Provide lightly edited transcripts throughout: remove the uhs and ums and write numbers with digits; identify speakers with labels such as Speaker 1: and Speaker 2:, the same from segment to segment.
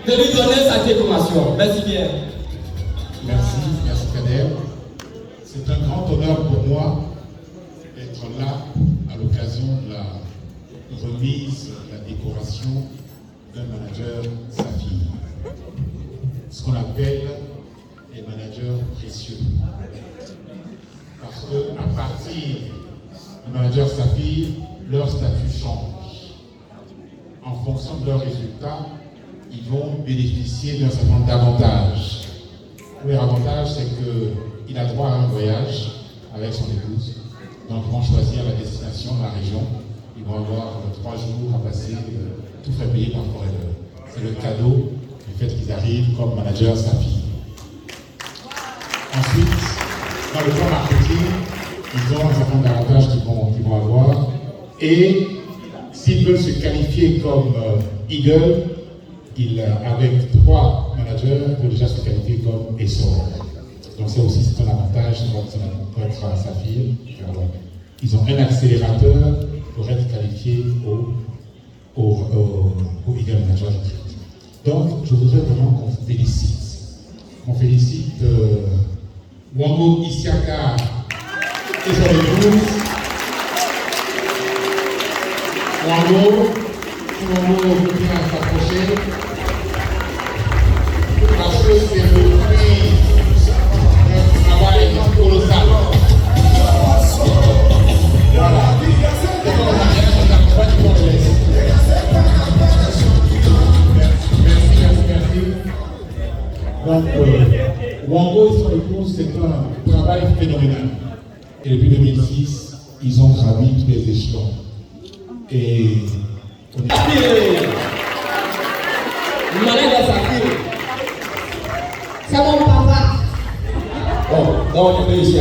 Speaker 1: de lui donner sa décoration. Merci bien.
Speaker 2: Merci Kader. C'est un grand honneur pour moi d'être là à l'occasion de la remise, de la décoration d'un manager Saphir. Ce qu'on appelle les managers précieux. Parce qu'à partir du manager Saphir, leur statut change. En fonction de leurs résultats, ils vont bénéficier d'un certain nombre d'avantages. Le premier avantage, c'est qu'il a droit à un voyage avec son épouse. Donc, ils vont choisir la destination, la région. Ils vont avoir 3 jours à passer, tout frais payé par Forever. C'est le cadeau du fait qu'ils arrivent comme manager Saphir. Ensuite, dans le plan marketing, ils ont un certain nombre d'avantages qu'ils vont avoir. Et s'ils veulent se qualifier comme Eagle, avec 3 managers, peuvent déjà se qualifier comme ESSOR. Donc c'est aussi un avantage pour être à Saphir. Ils ont un accélérateur pour être qualifiés au Eagle Manager. Donc je voudrais vraiment qu'on félicite Wango Isiaka et son épouse. Wango peut bien s'approcher parce que c'est le fruit d'un travail colossal. Voilà. Merci. Donc, Wango et son épouse, c'est un travail phénoménal. Et depuis 2006, ils ont gravi tous les échelons. Et on est...
Speaker 1: C'est mon papa. Bon, donc on est ici.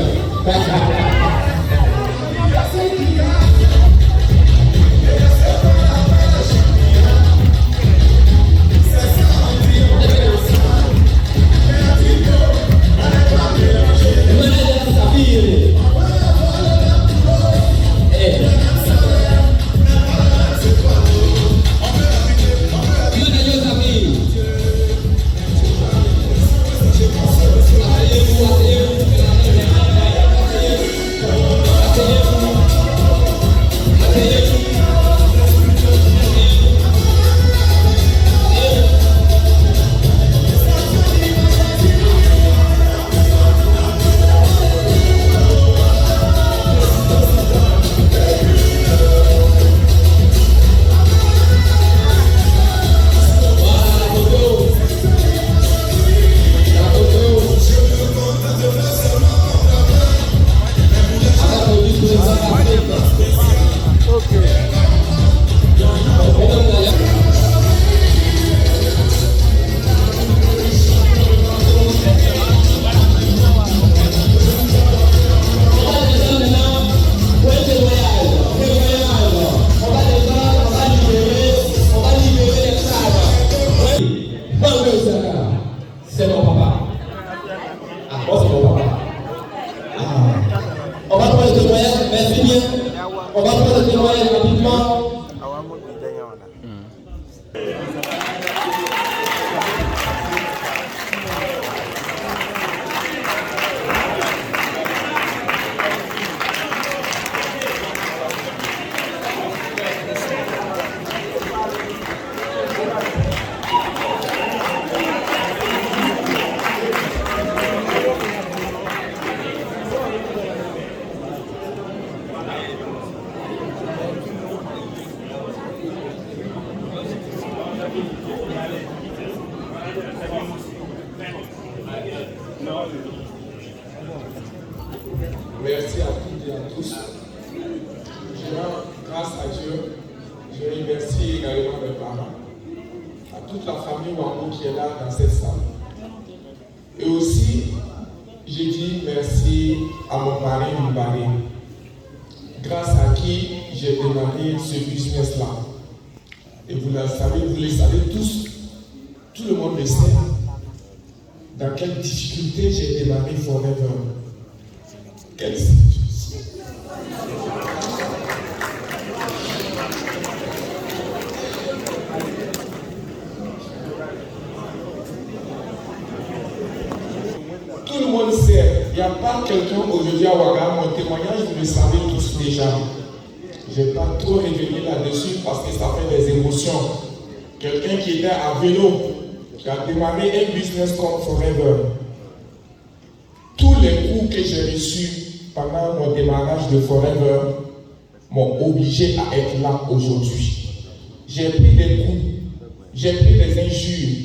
Speaker 1: C'est mon papa. Ah, moi c'est mon papa. On va prendre le témoignage, merci bien. On va prendre le témoignage rapidement.
Speaker 3: Merci à toutes et à tous. Grâce à Dieu, je remercie également mes parents, à toute la famille Wango qui est là dans cette salle. Et aussi, je dis merci à mon mari Mbari, grâce à qui j'ai démarré ce business-là. Et vous le savez tous, tout le monde le sait, dans quelle difficulté j'ai démarré Forever. Quelle situation. monde sait, il n'y a pas quelqu'un aujourd'hui à Ouaga, mon témoignage, vous le savez tous déjà. Je n'ai pas trop révélé là-dessus parce que ça fait des émotions. Quelqu'un qui était à vélo, qui a démarré un business comme Forever. Tous les coups que j'ai reçus pendant mon démarrage de Forever m'ont obligé à être là aujourd'hui. J'ai pris des coups, j'ai pris des injures.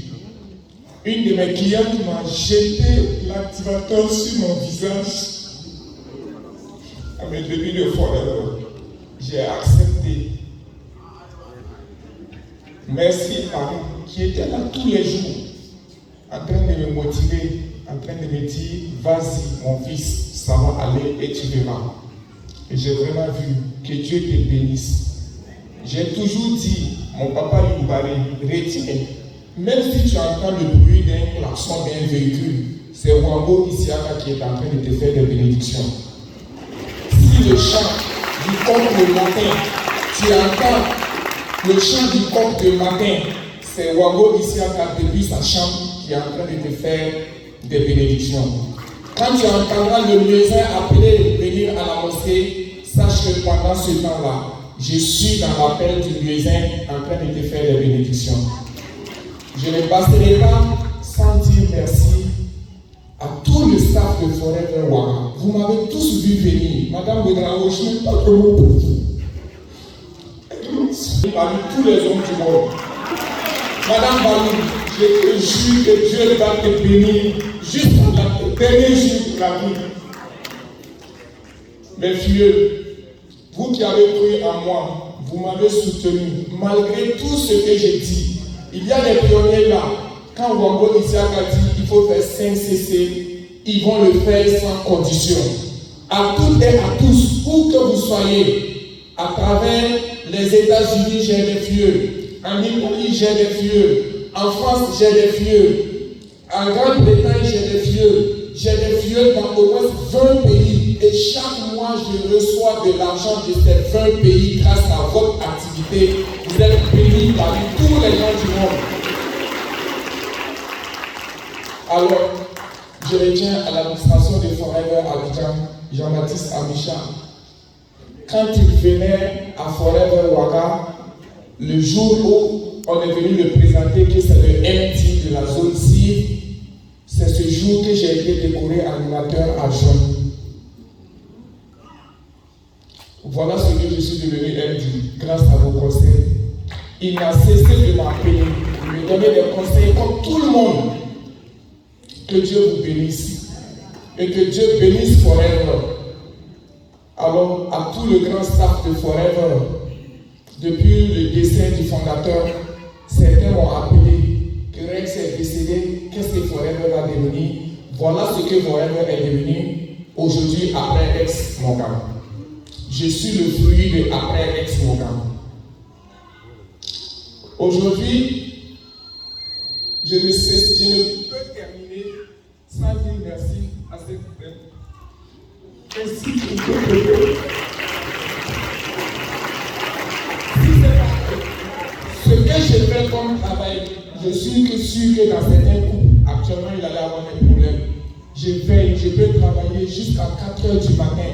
Speaker 3: Une de mes clientes m'a jeté l'activateur sur mon visage à mes débuts de Forever. J'ai accepté. Merci Paris, qui était là tous les jours, en train de me motiver, en train de me dire, vas-y mon fils, ça va aller et tu verras. Et j'ai vraiment vu que Dieu te bénisse. J'ai toujours dit, mon papa Youbari, retiens, même si tu entends le bruit d'un klaxon d'un véhicule, c'est Wambo Isiaka qui est en train de te faire des bénédictions. Si le chant du coq le matin, tu entends le chant du coq de matin, c'est Wambo Isiaka depuis sa chambre qui est en train de te faire des bénédictions. Quand tu entendras le muezzin appeler venir à la mosquée, sache que pendant ce temps-là, je suis dans l'appel du muezzin en train de te faire des bénédictions. Je ne passerai pas sans dire merci à tout le staff de Forever Ouaga. Vous m'avez tous vu venir. Madame Bedrao, je n'ai pas de mots pour vous. Parmi tous les hommes du monde. Madame Balou, je te jure que Dieu va te bénir jusqu'à la dernier jour de la vie. Mes filles, vous qui avez cru en moi, vous m'avez soutenu. Malgré tout ce que j'ai dit, il y a des pionniers là. Quand Wambo Isiaka dit qu'il faut faire 5 CC, ils vont le faire sans condition. À toutes et à tous, où que vous soyez, à travers les États-Unis, j'ai des vieux. En Italie, j'ai des vieux. En France, j'ai des vieux. En Grande-Bretagne, j'ai des vieux. J'ai des vieux dans au moins 20 pays. Et chaque mois, je reçois de l'argent de ces 20 pays grâce à votre activité. Vous êtes bénis parmi tous les gens du monde. Alors, je retiens à l'administration de Forever Abidjan, Jean-Baptiste Amicha. Quand il venait à Forever Ouaga, le jour où on est venu le présenter, que c'est le MT de la zone C, c'est ce jour que j'ai été décoré animateur adjoint. Voilà ce que je suis devenu MD, grâce à vos conseils. Il n'a cessé de m'appeler, de me donner des conseils comme tout le monde. Que Dieu vous bénisse et que Dieu bénisse Forever. Alors, à tout le grand staff de Forever, depuis le décès du fondateur, certains m'ont appelé que Rex est décédé, qu'est-ce que Forever va devenir? Voilà ce que Forever est devenu aujourd'hui après Rex Morgan. Je suis le fruit de après Rex Morgan. Aujourd'hui, je ne peux terminer sans dire merci à cette fête. Ainsi que ce que je fais comme travail, je suis sûr que dans certains couples, actuellement il allait avoir des problèmes. Je veille, je peux travailler jusqu'à 4 heures du matin.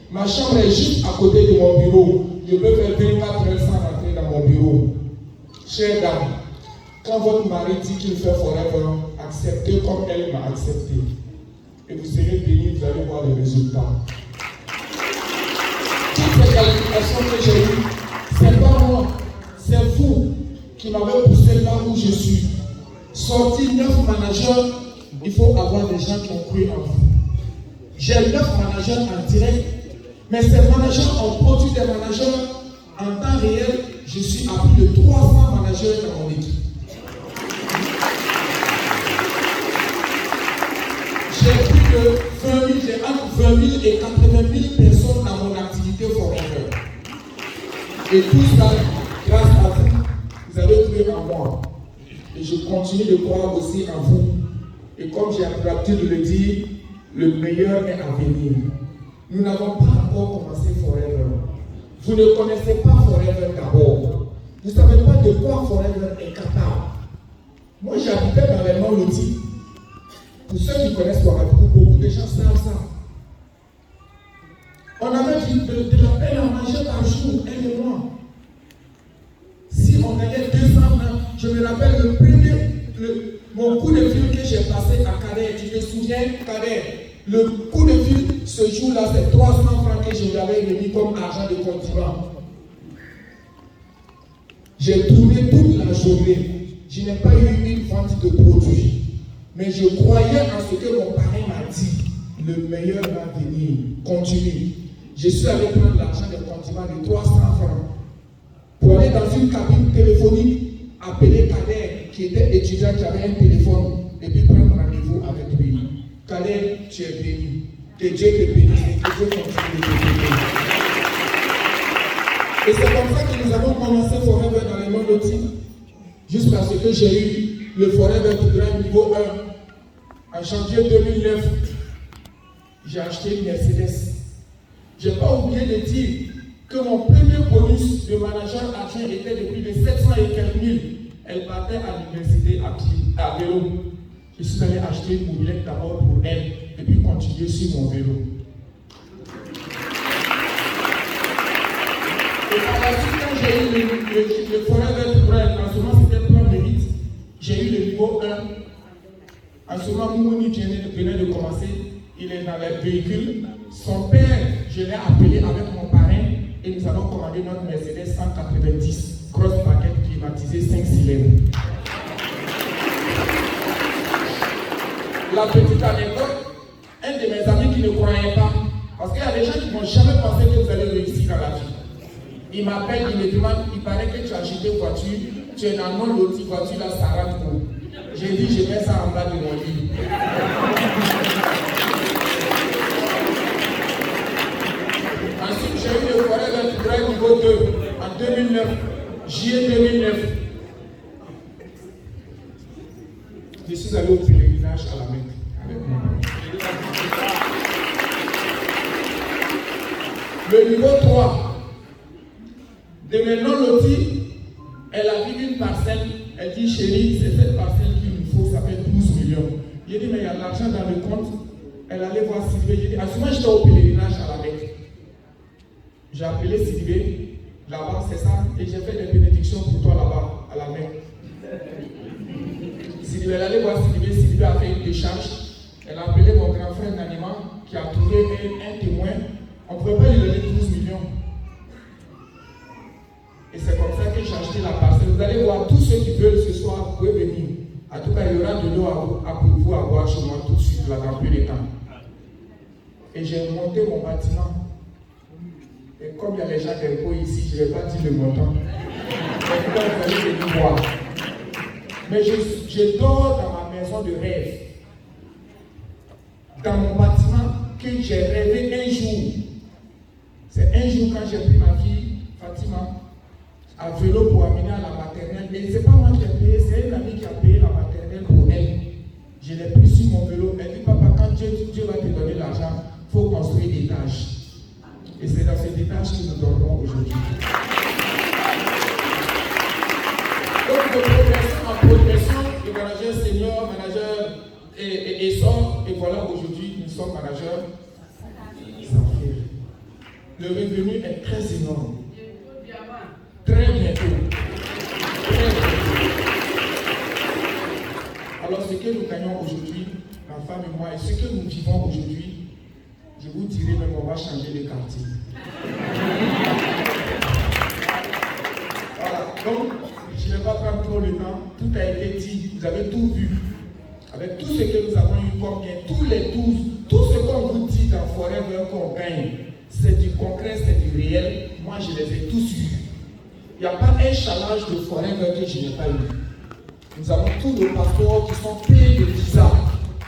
Speaker 3: Ma chambre est juste à côté de mon bureau. Je peux faire 24 heures sans rentrer dans mon bureau. Chère dame, quand votre mari dit qu'il fait Forever, acceptez comme elle m'a accepté. Et vous serez bénis, vous allez voir les résultats. Toutes ces qualifications que j'ai eues, c'est pas moi, c'est vous qui m'avez poussé là où je suis. Sorti 9 managers, il faut avoir des gens qui ont cru en vous. J'ai 9 managers en direct, mais ces managers ont produit des managers en temps réel. Je suis à plus de 300 managers dans mon équipe. J'ai plus de 20 000, j'ai entre 20 000 et 80 000 personnes dans mon activité Forever. Et tout ça, grâce à vous, vous avez cru en moi. Et je continue de croire aussi en vous. Et comme j'ai l'habitude de le dire, le meilleur est à venir. Nous n'avons pas encore commencé Forever. Vous ne connaissez pas Forever d'abord. Vous ne savez pas de quoi Forever est capable. Moi, j'habitais dans les Monts-Lotis. Pour ceux qui connaissent Ouagadougou, beaucoup de gens savent ça. On avait de la peine à manger par jour, elle et moi. Si on gagnait 200 francs, je me rappelle mon coup de fil que j'ai passé à Kader. Tu te souviens, Kader? Le coup de fil, ce jour-là, c'est 300 francs que je lui avais remis comme argent de condiment. J'ai tourné toute la journée. Je n'ai pas eu une vente de produits. Mais je croyais en ce que mon parrain m'a dit. Le meilleur va venir. Continue. Je suis allé prendre l'argent de condiment de 300 francs pour aller dans une cabine téléphonique, appeler Kader, qui était étudiant, qui avait un téléphone, et puis prendre rendez-vous avec lui. Kader, tu es béni. Que Dieu te bénisse et que Dieu continue de te bénir. Et c'est comme ça que nous avons commencé Forever dans le monde outil, jusqu'à ce que j'ai eu le Forever to Drive niveau 1. En janvier 2009, j'ai acheté une Mercedes. Je n'ai pas oublié de dire que mon premier bonus de manager adjoint était de plus de 700 et quelques mille. Elle partait à l'université à vélo. Je suis allé acheter une mobilette d'abord pour elle et puis continuer sur mon vélo. Et par la suite, quand j'ai eu le Forever to Drive, en ce moment c'était plan mérite, j'ai eu le niveau 1. En ce moment, Moumouni venait de commencer, il est dans les véhicules. Son père, je l'ai appelé avec mon parrain et nous allons commander notre Mercedes 190 cross paquet climatisé 5 cylindres. La petite anecdote, un de mes amis qui ne croyait pas, parce qu'il y a des gens qui ne vont jamais penser que vous allez réussir dans la vie. Il m'appelle, il me demande, il paraît que tu as acheté une voiture, tu es dans mon loti, voiture là, ça rentre où? J'ai dit, je mets ça en bas de mon lit. Ensuite, j'ai eu le Forever to Drive niveau 2 en 2009, juillet 2009. Je suis allé au pèlerinage à la Mecque avec mon père. Le niveau 3, de mes non-lotis, elle a vu une parcelle, elle dit chérie, c'est cette parcelle qu'il nous faut, ça fait 12 millions. J'ai dit, mais il y a de l'argent dans le compte. Elle allait voir Sidibé. J'ai dit, à ce moment, j'étais au pèlerinage à la Mecque. J'ai appelé Sidibé, là-bas, c'est ça, et j'ai fait des bénédictions pour toi là-bas, à la Mecque. Sidibé, elle allait voir Sidibé, Sidibé a fait une décharge. Elle a appelé mon grand frère Nanima, qui a trouvé un témoin. On ne pouvait pas lui donner 12 millions. Et c'est comme ça que j'ai acheté la parcelle. Vous allez voir, tous ceux qui veulent ce soir, vous pouvez venir. En tout cas, il y aura de l'eau pour vous à boire chez moi tout de suite, là, dans plus de temps. Et j'ai monté mon bâtiment. Et comme il y a les gens d'impôts ici, je ne vais pas dire le montant. Vous allez venir voir. Mais je dors dans ma maison de rêve. Dans mon bâtiment que j'ai rêvé un jour. C'est un jour quand j'ai pris ma fille, Fatima, à vélo pour amener à la maternelle. Et ce n'est pas moi qui ai payé, c'est une amie qui a payé la maternelle pour elle. Je l'ai pris sur mon vélo. Elle dit, papa, quand Dieu va te donner l'argent, il faut construire des étages. Et c'est dans cet étage que nous dormons aujourd'hui. Donc, de progression en progression, le manager senior, manager et sort, et voilà, aujourd'hui, nous sommes managers sans faire. Le revenu est très énorme. Très bientôt. Très bientôt. Alors, ce que nous gagnons aujourd'hui, ma femme et moi, et ce que nous vivons aujourd'hui, je vous dirai même on va changer de quartier. Voilà, donc je ne vais pas prendre trop le temps, tout a été dit, vous avez tout vu. Avec tout ce que nous avons eu comme bien, tout ce qu'on vous dit dans Forever qu'on gagne, c'est du concret, c'est du réel. Moi je les ai tous eus. Il n'y a pas un challenge de Forever que je n'ai pas eu. Nous avons tous nos passeports qui sont payés de visa.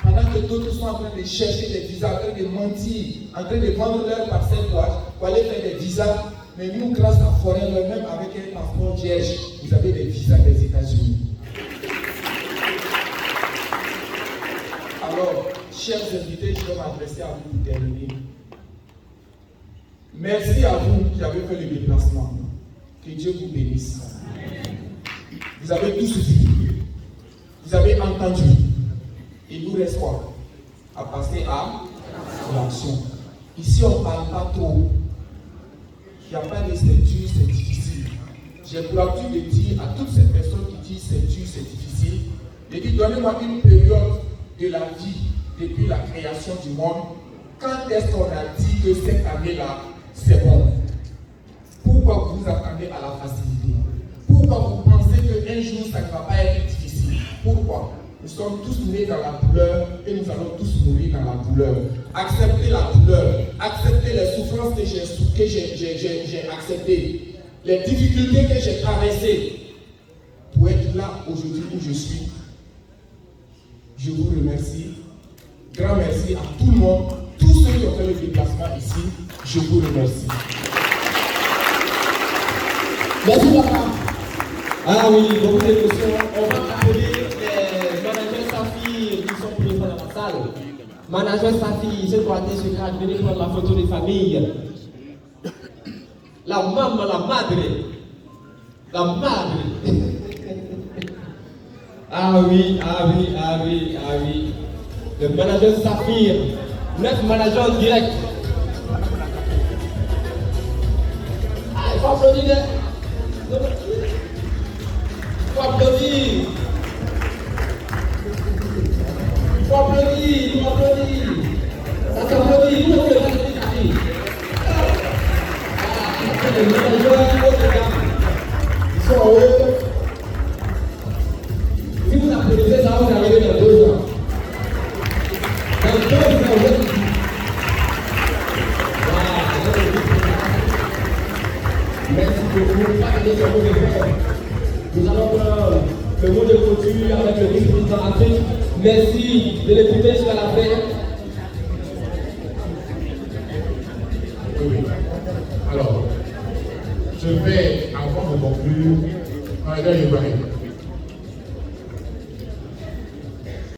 Speaker 3: Pendant que d'autres sont en train de chercher des visas, en train de mentir, en train de vendre leur parcelle pour aller faire des visas. Mais nous, grâce à Forever, même avec un passeport vierge, vous avez des visas des États-Unis. Alors, chers invités, je vais m'adresser à vous pour terminer. Merci à vous qui avez fait le déplacement. Que Dieu vous bénisse. Vous avez tous vu. Vous avez entendu. Il vous reste quoi? à passer à l'action. Ici, on ne parle pas trop. Il n'y a pas de c'est dur, c'est difficile. J'ai pour l'habitude de dire à toutes ces personnes qui disent c'est dur, c'est difficile, de dire donnez-moi une période de la vie depuis la création du monde. Quand est-ce qu'on a dit que cette année-là, c'est bon? Pourquoi vous attendez à la facilité? Pourquoi vous pensez qu'un jour, ça ne va pas être difficile? Pourquoi? Nous sommes tous nés dans la douleur et nous allons tous mourir dans la douleur. Acceptez la douleur, acceptez les souffrances que j'ai acceptées, les difficultés que j'ai traversées pour être là aujourd'hui où je suis. Je vous remercie. Grand merci à tout le monde, tous ceux qui ont fait le déplacement ici. Je vous remercie.
Speaker 1: Merci papa. Ah oui, beaucoup d'émotions. On va appeler les managers Safi qui sont pour dans la salle. Manager Safi, je dois être sur le venez prendre la photo des familles. La maman, la madre. La madre. Ah oui, ah oui, ah oui, ah oui. Le manager Saphir, 9 managers direct. Ah, il faut applaudir. Il faut applaudir. Il faut applaudir, il faut applaudir. Ça s'applaudit, tout le monde est applaudi. Les managers, autres dames, ils sont heureux. Si vous applaudissez, ça va vous arriver dans 2 ans. Merci beaucoup. Nous allons prendre le mot de clôture avec le vice-président Afrique. Merci de l'écouter jusqu'à la fin.
Speaker 2: Oui. Alors, je vais, avant de conclure,